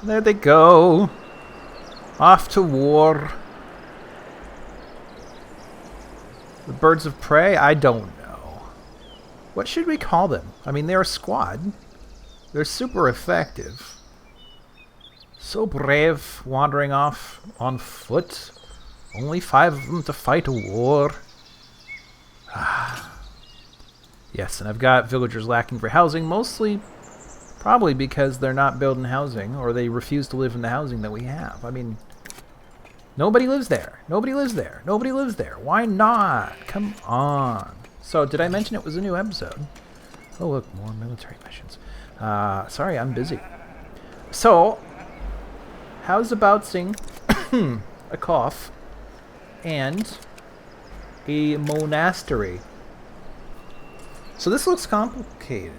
There they go. Off to war. The birds of prey? I don't know. What should we call them? I mean, they're a squad. They're super effective. So brave, wandering off on foot. Only 5 of them to fight a war. Yes, and I've got villagers lacking for housing, mostly probably because they're not building housing, or they refuse to live in the housing that we have. I mean, nobody lives there. Nobody lives there. Nobody lives there. Why not? Come on. So, did I mention it was a new episode? Oh, look, more military missions. Sorry, I'm busy. So, how's about seeing a cough and a monastery? So this looks complicated.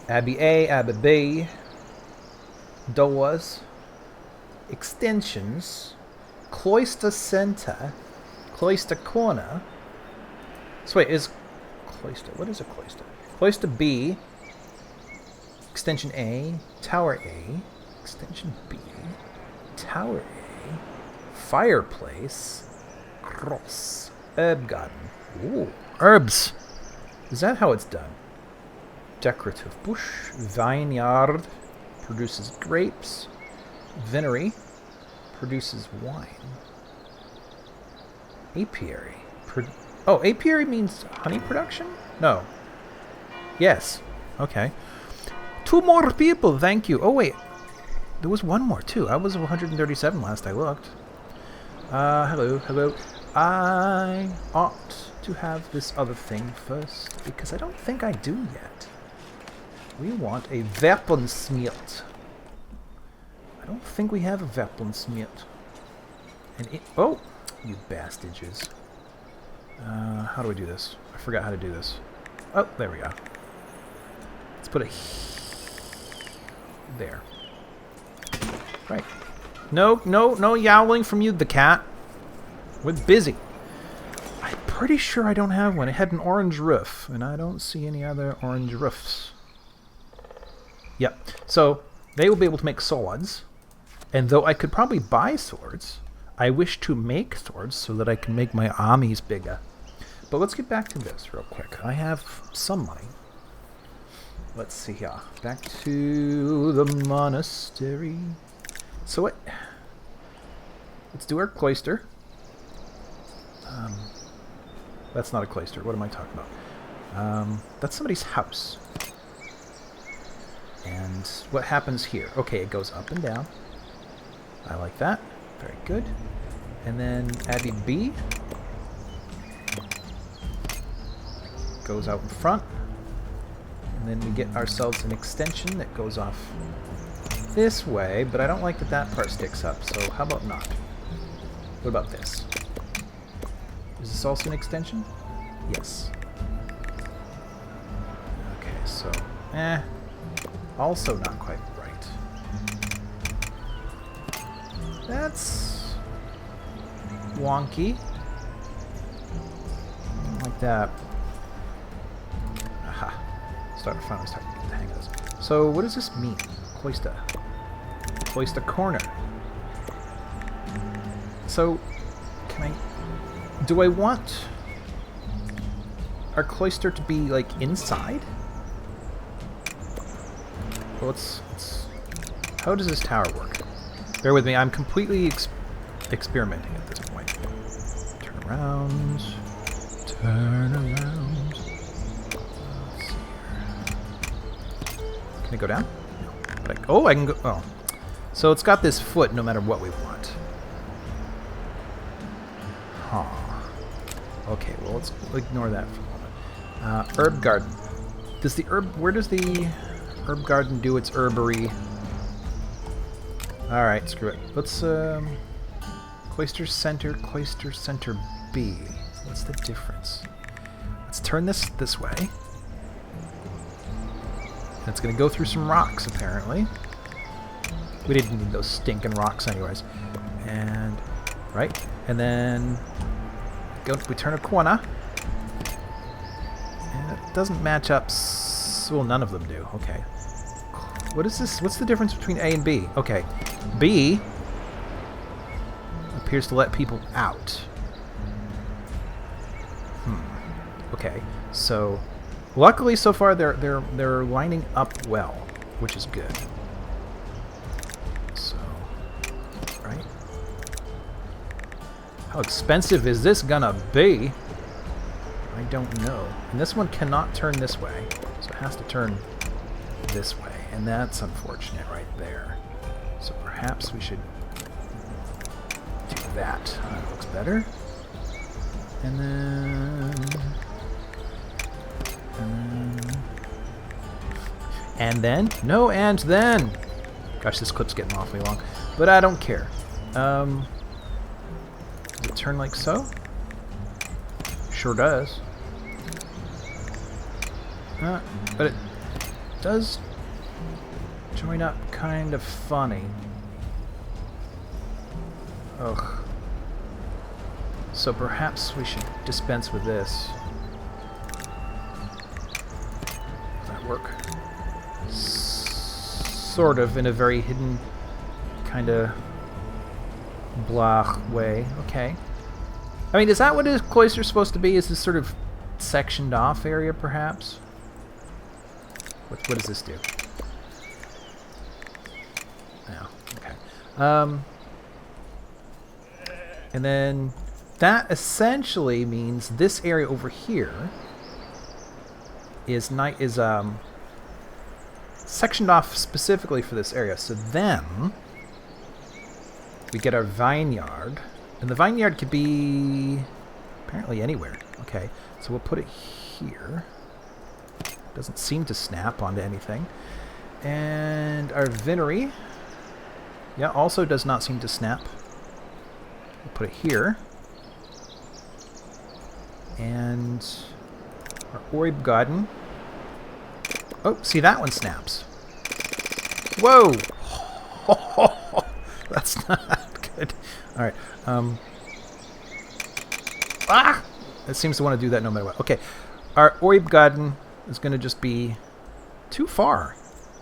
Abbey A, Abbey B, doors, extensions, cloister center, cloister corner. So wait, is cloister, what is a cloister? Cloister B, extension A, tower A, extension B, tower A, fireplace, cross, herb garden. Ooh, herbs. Is that how it's done? Decorative bush, vineyard, produces grapes, vinery, produces wine. Apiary. Oh, apiary means honey production? No. Yes. Okay. 2 more people, thank you. Oh, wait. There was 1 more, too. I was 137 last I looked. Hello, hello. I ought to have this other thing first, because I don't think I do yet. We want a Weaponsmith. I don't think we have a Weaponsmith. And it... Oh! You bastages. How do I do this? I forgot how to do this. Oh, there we go. Let's put a... There. Right. No, no, no yowling from you, the cat. We're busy. I'm pretty sure I don't have one. It had an orange roof, and I don't see any other orange roofs. Yep. So, they will be able to make swords. And though I could probably buy swords, I wish to make swords so that I can make my armies bigger. But let's get back to this real quick. I have some money. Let's see here. Back to the monastery. So what? Let's do our cloister. That's not a cloister. What am I talking about? That's somebody's house. And what happens here? Okay, it goes up and down. I like that. Very good. And then Abbey B goes out in front. And then we get ourselves an extension that goes off this way, but I don't like that that part sticks up, so how about not? What about this? Is this also an extension? Yes. Okay, so, also not quite right. That's wonky. Like that. Aha. Finally starting to get the hang of this. So, what does this mean? Cloister. Cloister corner. So, can I... Do I want our cloister to be, like, inside? Well, let's how does this tower work? Bear with me, I'm completely experimenting at this point. Turn around. Turn around. Let's see here. Can I go down? No. But I can go... Oh. So it's got this foot no matter what we want. Huh. Okay, well, let's ignore that for a moment. Herb garden. Does the herb... Where does the herb garden do its herbery? Alright, screw it. Let's, Cloister Center B. What's the difference? Let's turn this way. And it's gonna go through some rocks, apparently. We didn't need those stinking rocks anyways. And... Right. And then... we turn a corner. And it doesn't match up... Well, none of them do. Okay. What is this? What's the difference between A and B? Okay. B appears to let people out. Okay. So, luckily so far they're lining up well, which is good. So, right? How expensive is this gonna be? I don't know. And this one cannot turn this way, so it has to turn this way, and that's unfortunate right there. So perhaps we should do that. That looks better. And then... No, and then... Gosh, this clip's getting awfully long. But I don't care. Does it turn like so? Sure does. But it does join up kind of funny. Ugh. So perhaps we should dispense with this. Does that work? Sort of, in a very hidden, kind of blah way. Okay. I mean, is that what a cloister's supposed to be? Is this sort of sectioned off area, perhaps? What does this do? Oh, okay. And then that essentially means this area over here is sectioned off specifically for this area. So then we get our vineyard, and the vineyard could be apparently anywhere. Okay, so we'll put it here. Doesn't seem to snap onto anything. And our vinery, yeah, also does not seem to snap. We'll put it here. And our Orb Garden. Oh, see, that one snaps. Whoa! That's not good. Alright. It seems to want to do that no matter what. Okay. Our Orb Garden is going to just be too far.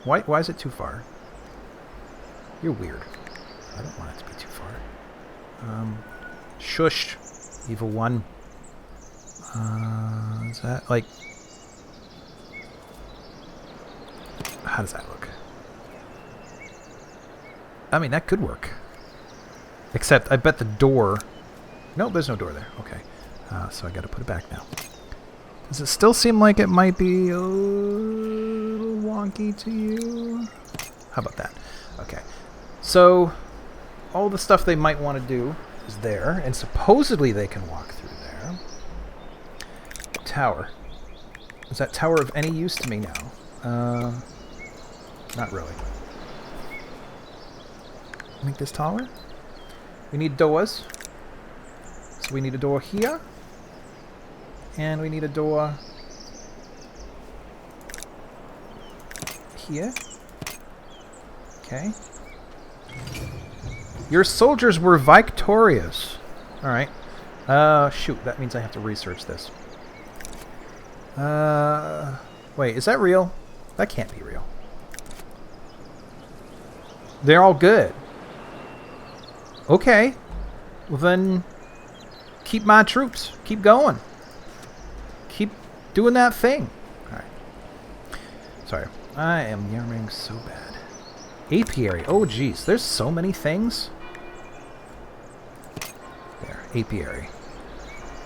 Why is it too far? You're weird. I don't want it to be too far. Shush. Evil one. Is that like... How does that look? I mean, that could work. Except, I bet the door... Nope, there's no door there. Okay. So I gotta put it back now. Does it still seem like it might be a little wonky to you? How about that? Okay. So, all the stuff they might want to do is there, and supposedly they can walk through there. Tower. Is that tower of any use to me now? Not really. Make this taller? We need doors. So we need a door here. And we need a door here. Okay. Your soldiers were victorious. Alright. Shoot, that means I have to research this. Wait, is that real? That can't be real. They're all good. Okay. Well then, keep my troops. Keep going. Keep doing that thing. Alright. Sorry. I am yammering so bad. Apiary. Oh, geez. There's so many things. There. Apiary.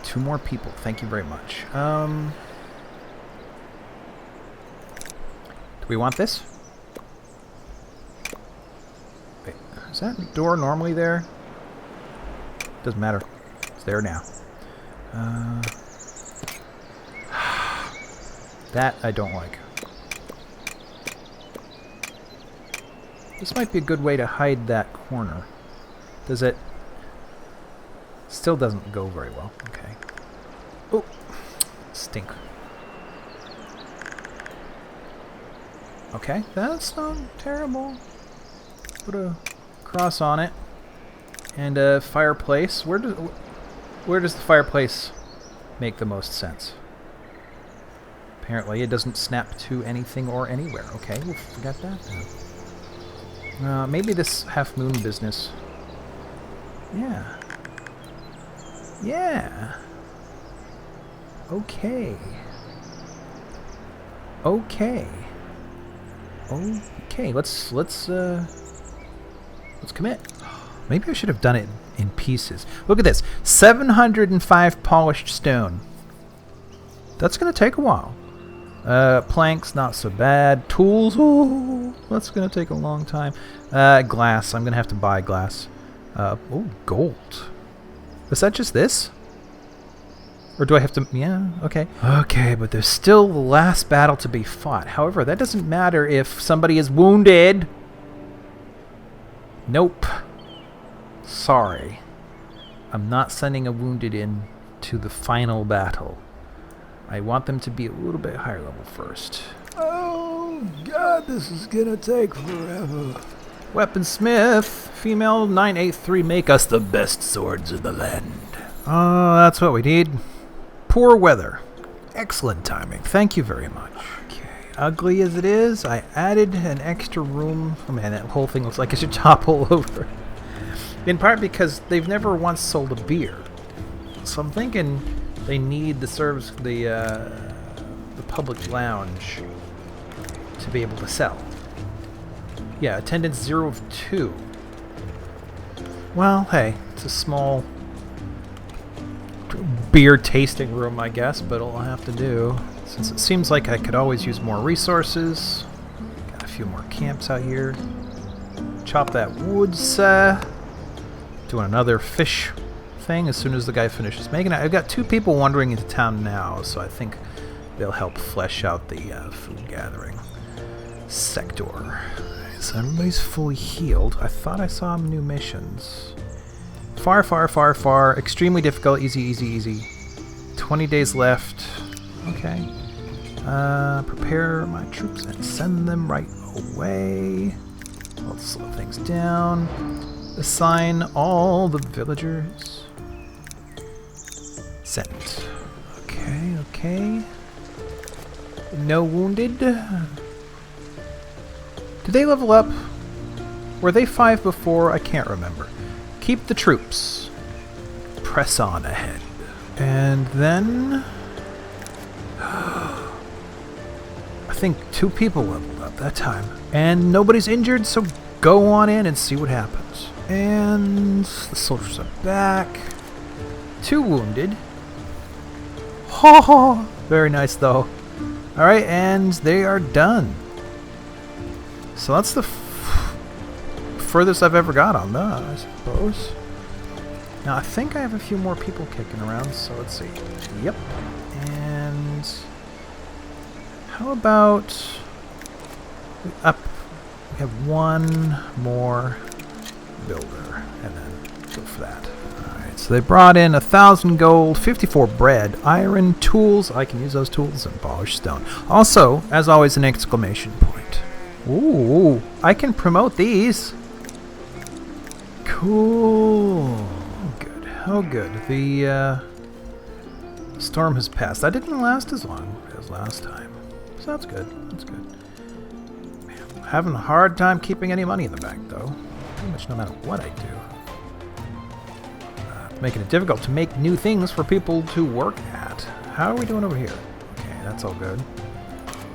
2 more people. Thank you very much. Do we want this? Wait. Is that door normally there? Doesn't matter. It's there now. That I don't like. This might be a good way to hide that corner. Does it? Still doesn't go very well. Okay. Oh, stink. Okay, that's not terrible. Put a cross on it. And a fireplace. Where does the fireplace make the most sense? Apparently it doesn't snap to anything or anywhere. Okay, we'll forget that then. Maybe this half-moon business. Yeah. Yeah. Okay. Okay. Okay, let's commit. Maybe I should have done it in pieces. Look at this. 705 polished stone. That's going to take a while. Planks, not so bad. Tools, oh, that's going to take a long time. Glass, I'm going to have to buy glass. Oh, gold. Is that just this? Or do I have to... Yeah, okay. Okay, but there's still the last battle to be fought. However, that doesn't matter if somebody is wounded. Nope. Sorry. I'm not sending a wounded in to the final battle. I want them to be a little bit higher level first. Oh, God, this is gonna take forever. Weaponsmith, female 983, make us the best swords in the land. Oh, that's what we need. Poor weather. Excellent timing. Thank you very much. Okay. Ugly as it is, I added an extra room. Oh man, that whole thing looks like it should topple over. In part because they've never once sold a beer. So I'm thinking they need the public lounge to be able to sell. Yeah, attendance 0 of 2. Well, hey, it's a small beer tasting room, I guess, but I'll have to do. Since it seems like I could always use more resources. Got a few more camps out here. Chop that wood, doing another fish thing as soon as the guy finishes making it. I've got 2 people wandering into town now, so I think they'll help flesh out the food gathering sector. So everybody's fully healed. I thought I saw new missions. Far, far, far, far. Extremely difficult. Easy, easy, easy. 20 days left. Okay. Prepare my troops and send them right away. Let's slow things down. Assign all the villagers. Sent. Okay, okay. No wounded. Did they level up? Were they 5 before? I can't remember. Keep the troops. Press on ahead. And then... I think 2 people leveled up that time. And nobody's injured, so go on in and see what happens. And the soldiers are back. 2 wounded. Ho ho! Very nice though. Alright, and they are done. So that's the furthest I've ever got on that, I suppose. Now I think I have a few more people kicking around, so let's see. Yep. And how about we have 1 more builder, and then go for that. Alright, so they brought in 1,000 gold, 54 bread, iron, tools. I can use those tools, and polished stone. Also, as always, an exclamation point. Ooh, I can promote these. Cool. Oh, good. Oh, good. The storm has passed. That didn't last as long as last time. So that's good. That's good. Man, I'm having a hard time keeping any money in the bank, though. Pretty much no matter what I do. Making it difficult to make new things for people to work at. How are we doing over here? Okay, that's all good.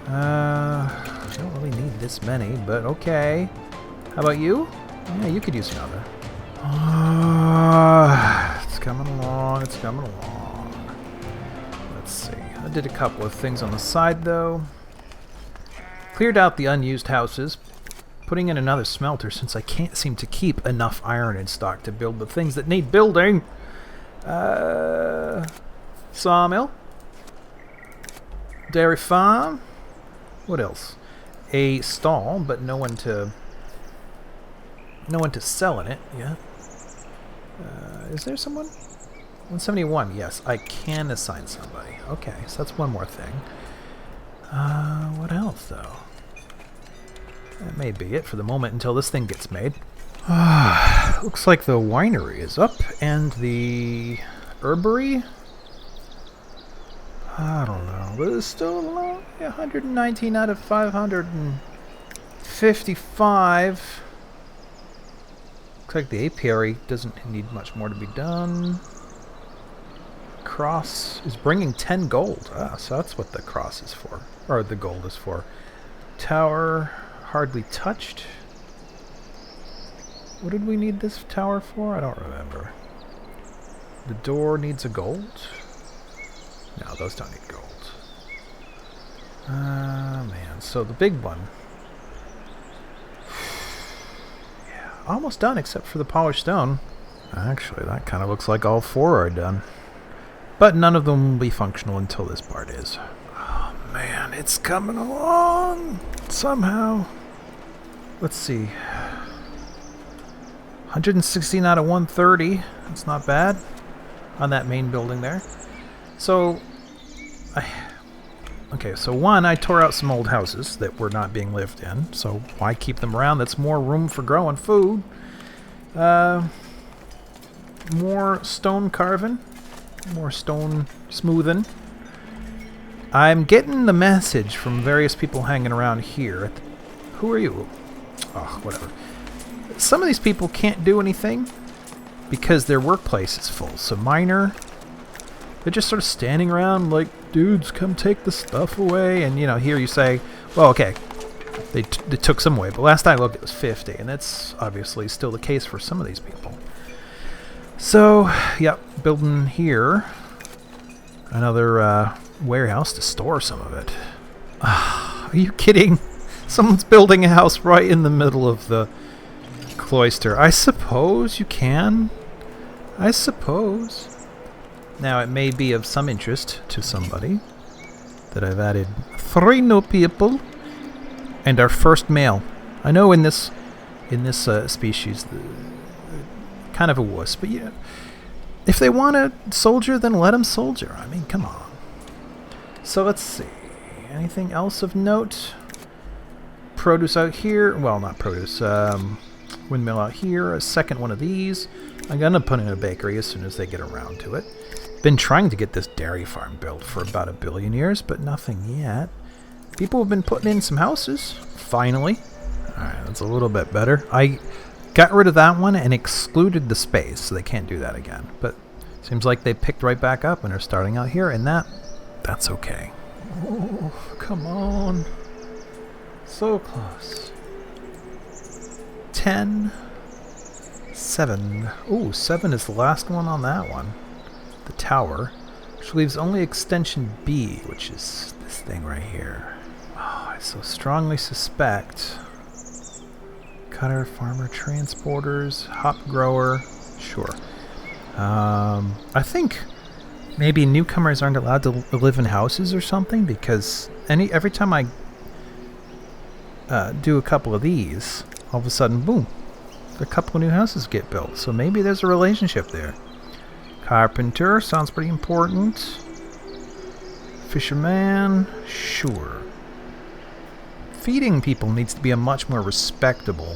I don't really need this many, but okay. How about you? Yeah, you could use another. It's coming along, it's coming along. Let's see. I did a couple of things on the side, though. Cleared out the unused houses. Putting in another smelter since I can't seem to keep enough iron in stock to build the things that need building. Sawmill. Dairy farm. What else? A stall, but no one to sell in it. Yeah. Is there someone? 171. Yes, I can assign somebody. Okay, so that's one more thing. What else though? That may be it for the moment until this thing gets made. Looks like the winery is up and the herbery. I don't know, but it's still low. 119 out of 555. Looks like the apiary doesn't need much more to be done. Cross is bringing 10 gold. Ah, so that's what the cross is for. Or the gold is for. Tower, hardly touched. What did we need this tower for? I don't remember. The door needs a gold? No, those don't need gold. Man. So the big one. Yeah, almost done except for the polished stone. Actually, that kind of looks like all 4 are done. But none of them will be functional until this part is. Oh man, it's coming along somehow. Let's see. 116 out of 130. That's not bad on that main building there. So, okay, so one, I tore out some old houses that were not being lived in. So why keep them around? That's more room for growing food. More stone carving. More stone smoothing. I'm getting the message from various people hanging around here. Who are you? Oh, whatever. Some of these people can't do anything because their workplace is full. So miner, they're just sort of standing around like, dudes, come take the stuff away. And, you know, here you say, well, okay, they took some away. But last I looked, it was 50. And that's obviously still the case for some of these people. So, yep, building here another warehouse to store some of it. Are you kidding? Someone's building a house right in the middle of the cloister. I suppose you can. I suppose. Now, it may be of some interest to somebody that I've added 3 new people and our first male. I know in this species, kind of a wuss, but yeah, if they want a soldier, then let them soldier. I mean, come on. So let's see. Anything else of note? Produce out here. Well, not produce. Windmill out here. A second one of these. I'm gonna put in a bakery as soon as they get around to it. Been trying to get this dairy farm built for about 1 billion years, but nothing yet. People have been putting in some houses. Finally. Alright, that's a little bit better. I got rid of that one and excluded the space, so they can't do that again. But seems like they picked right back up and are starting out here, and that's okay. Oh, come on. So close. 10. 7. Ooh, 7 is the last one on that one. The tower. Which leaves only extension B, which is this thing right here. Oh, I so strongly suspect... Cutter, farmer, transporters, hop grower. Sure. I think maybe newcomers aren't allowed to live in houses or something, because every time I do a couple of these, all of a sudden, boom, a couple of new houses get built. So maybe there's a relationship there. Carpenter sounds pretty important. Fisherman, sure. Feeding people needs to be a much more respectable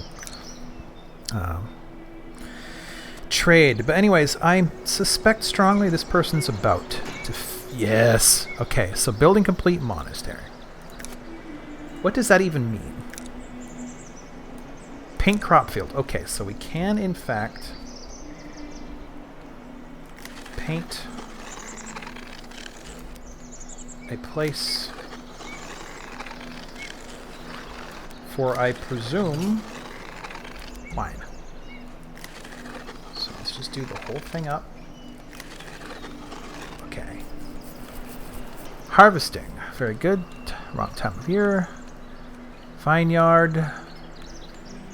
trade. But anyways, I suspect strongly this person's about to... Yes. Okay, so building complete monastery. What does that even mean? Paint crop field. Okay, so we can, in fact, paint a place for, I presume, wine. So let's just do the whole thing up. Okay. Harvesting. Very good. Wrong time of year. Vineyard.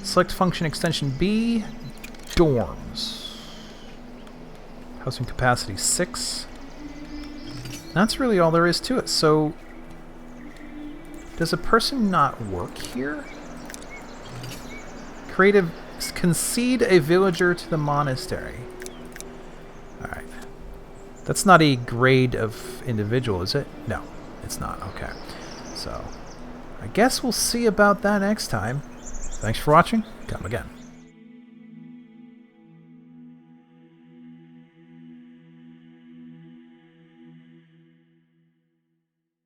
Select function extension B. Dorms. Housing capacity 6. That's really all there is to it. So, does a person not work here? Creative. Concede a villager to the monastery. Alright. That's not a grade of individual, is it? No, it's not. Okay. So, I guess we'll see about that next time. Thanks for watching. Come again.